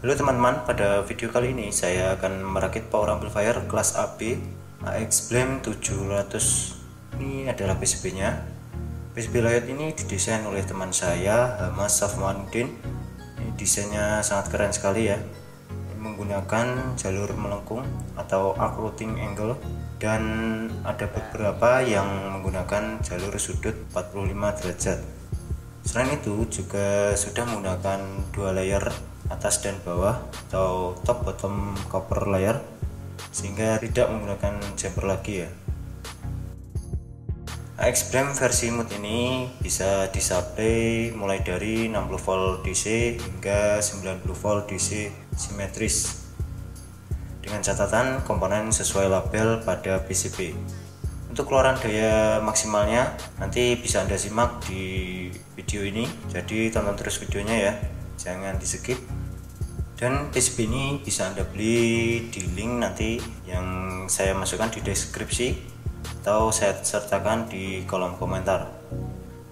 Halo teman-teman, pada video kali ini saya akan merakit power amplifier kelas AB AX Blame 700. Ini adalah PCB nya. PCB layout ini didesain oleh teman saya, Hamas Safmanuddin. Ini desainnya sangat keren sekali ya. Ini menggunakan jalur melengkung atau arc routing angle, dan ada beberapa yang menggunakan jalur sudut 45 derajat. Selain itu juga sudah menggunakan dua layer atas dan bawah atau top bottom copper layer, sehingga tidak menggunakan jumper lagi ya. AX Blame versi mode ini bisa disuplai mulai dari 60 volt DC hingga 90 volt DC simetris, dengan catatan komponen sesuai label pada PCB. Untuk keluaran daya maksimalnya nanti bisa Anda simak di video ini, jadi tonton terus videonya ya, jangan di skip. Dan PCB ini bisa Anda beli di link nanti yang saya masukkan di deskripsi atau saya sertakan di kolom komentar.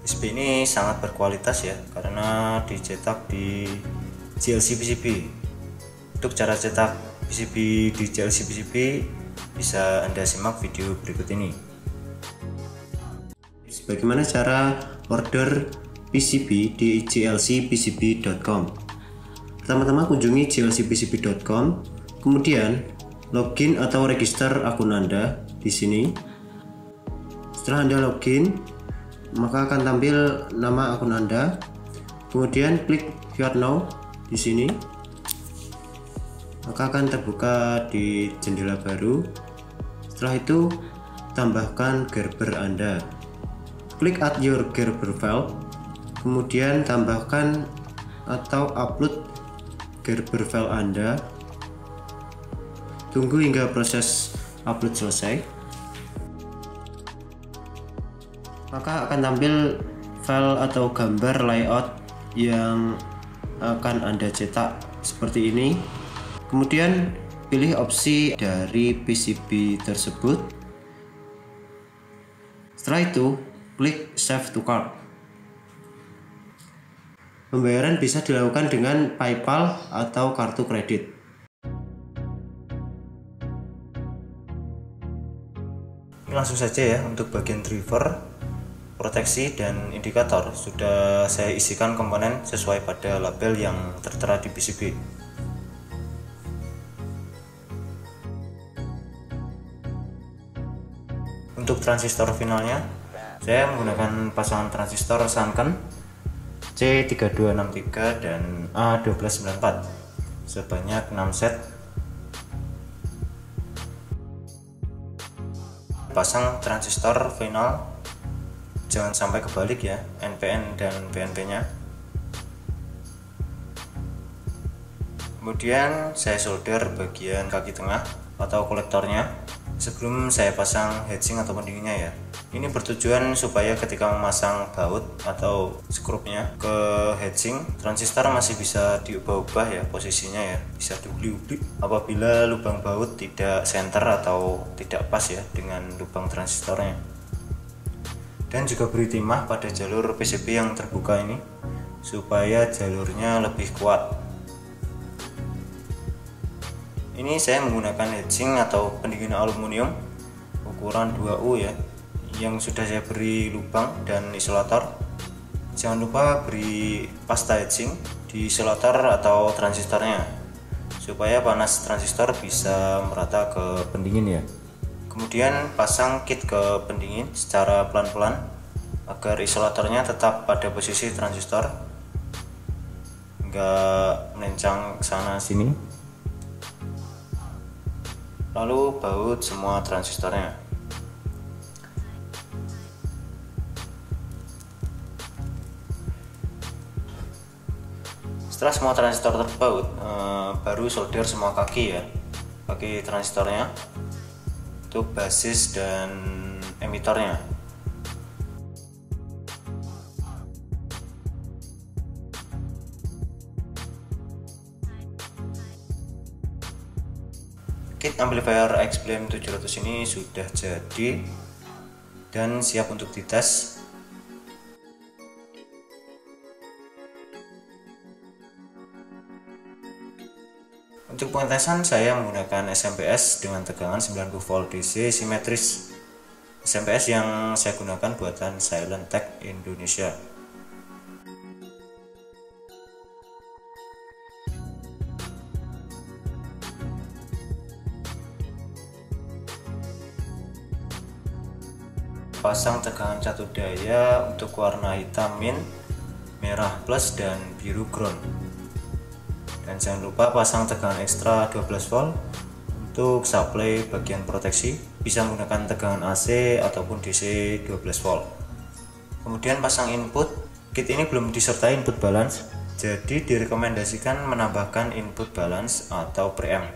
PCB ini sangat berkualitas ya, karena dicetak di JLC PCB. Untuk cara cetak PCB di JLC PCB bisa Anda simak video berikut ini. Bagaimana cara order PCB di jlcpcb.com? Pertama-tama kunjungi jlcpcb.com, kemudian login atau register akun Anda di sini. Setelah Anda login, maka akan tampil nama akun Anda. Kemudian klik View Now di sini. Maka akan terbuka di jendela baru. Setelah itu, tambahkan Gerber Anda. Klik Add Your Gerber File. Kemudian tambahkan atau upload Gerber file Anda. Tunggu hingga proses upload selesai, maka akan tampil file atau gambar layout yang akan Anda cetak seperti ini. Kemudian pilih opsi dari PCB tersebut. Setelah itu klik Save to Cart. Pembayaran bisa dilakukan dengan PayPal atau kartu kredit. Ini langsung saja ya. Untuk bagian driver, proteksi, dan indikator sudah saya isikan komponen sesuai pada label yang tertera di PCB. Untuk transistor finalnya, saya menggunakan pasangan transistor Sanken C3263 dan A1294 sebanyak 6 set. Pasang transistor final, jangan sampai kebalik ya, NPN dan PNP nya. Kemudian saya solder bagian kaki tengah atau kolektornya sebelum saya pasang heatsink atau pendinginnya ya. Ini bertujuan supaya ketika memasang baut atau skrupnya ke heatsink, transistor masih bisa diubah-ubah ya posisinya ya, bisa diubli-ubli apabila lubang baut tidak center atau tidak pas ya dengan lubang transistornya. Dan juga beri timah pada jalur PCB yang terbuka ini supaya jalurnya lebih kuat. Ini saya menggunakan heatsink atau pendingin aluminium ukuran 2U ya, yang sudah saya beri lubang dan isolator. Jangan lupa beri pasta heatsink di isolator atau transistornya supaya panas transistor bisa merata ke pendingin ya. Kemudian pasang kit ke pendingin secara pelan-pelan agar isolatornya tetap pada posisi transistor, enggak melencang ke sana sini. Lalu baut semua transistornya. Setelah semua transistor terbaut, baru solder semua kaki ya, kaki transistornya untuk basis dan emitornya. Kit amplifier AX Blame 700 ini sudah jadi dan siap untuk dites. Untuk pengetesan saya menggunakan SMPS dengan tegangan 90 volt DC simetris. SMPS yang saya gunakan buatan Silent Tech Indonesia. Pasang tegangan catur daya untuk warna hitam min, merah plus, dan biru ground. Dan jangan lupa pasang tegangan ekstra 12 volt untuk supply bagian proteksi, bisa menggunakan tegangan AC ataupun DC 12 volt. Kemudian pasang input. Kit ini belum disertai input balance, jadi direkomendasikan menambahkan input balance atau preamp.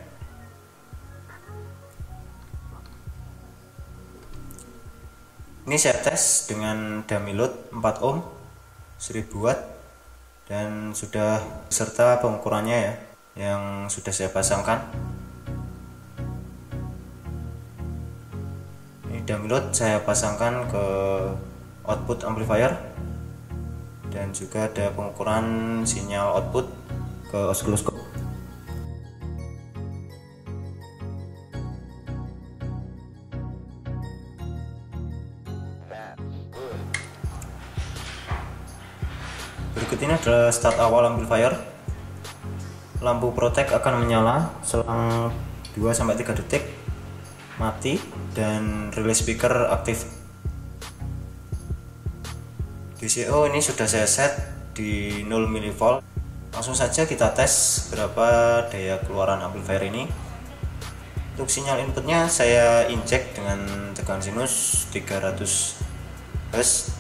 Ini saya tes dengan dummy load 4 ohm 1000 watt dan sudah beserta pengukurannya ya, yang sudah saya pasangkan. Ini dummy load saya pasangkan ke output amplifier dan juga ada pengukuran sinyal output ke osiloskop. Berikut ini adalah start awal amplifier. Lampu protek akan menyala selang 2-3 detik, mati, dan relay speaker aktif. DCO ini sudah saya set di 0 mV. Langsung saja kita tes berapa daya keluaran amplifier ini. Untuk sinyal inputnya saya injek dengan tegangan sinus 300 Hz.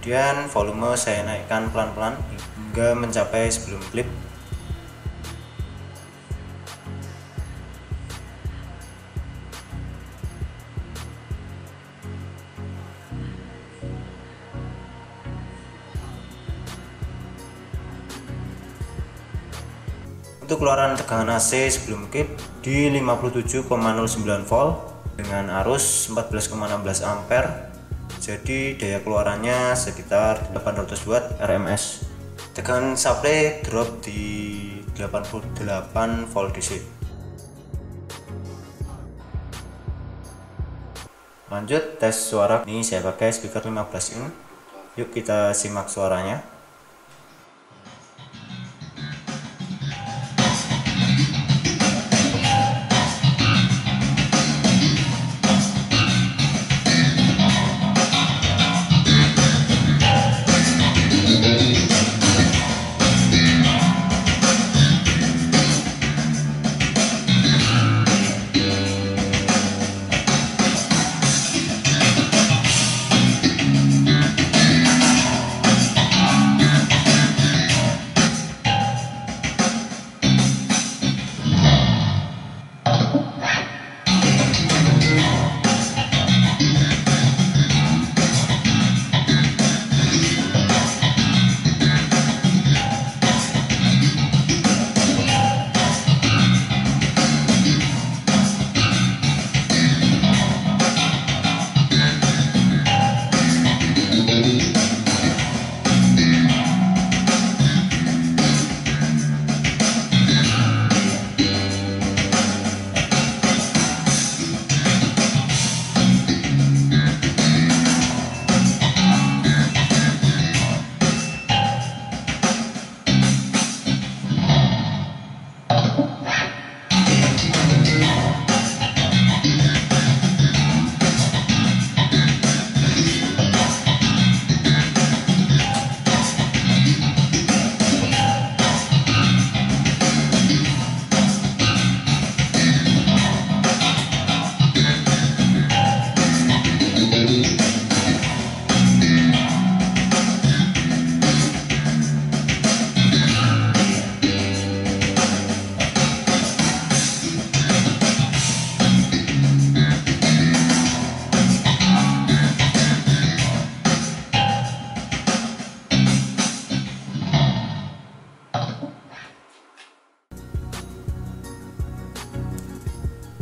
Kemudian volume saya naikkan pelan-pelan hingga mencapai sebelum klip. Untuk keluaran tegangan AC sebelum klip di 57,09 volt dengan arus 14,16 ampere. Jadi daya keluarannya sekitar 800 watt RMS. Tegangan supply drop di 88 volt DC. Lanjut tes suara. Ini saya pakai speaker 15 in. Yuk kita simak suaranya.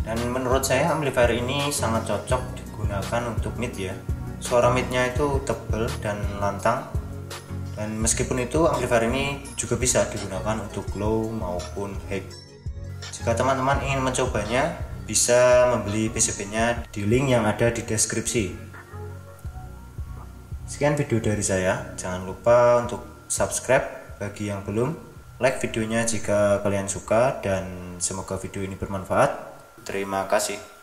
Dan menurut saya amplifier ini sangat cocok digunakan untuk mid ya. Suara midnya itu tebal dan lantang, Dan meskipun itu, amplifier ini juga bisa digunakan untuk low maupun high. Jika teman-teman ingin mencobanya, bisa membeli PCB-nya di link yang ada di deskripsi. Sekian video dari saya, jangan lupa untuk subscribe bagi yang belum, like videonya jika kalian suka, dan semoga video ini bermanfaat. Terima kasih.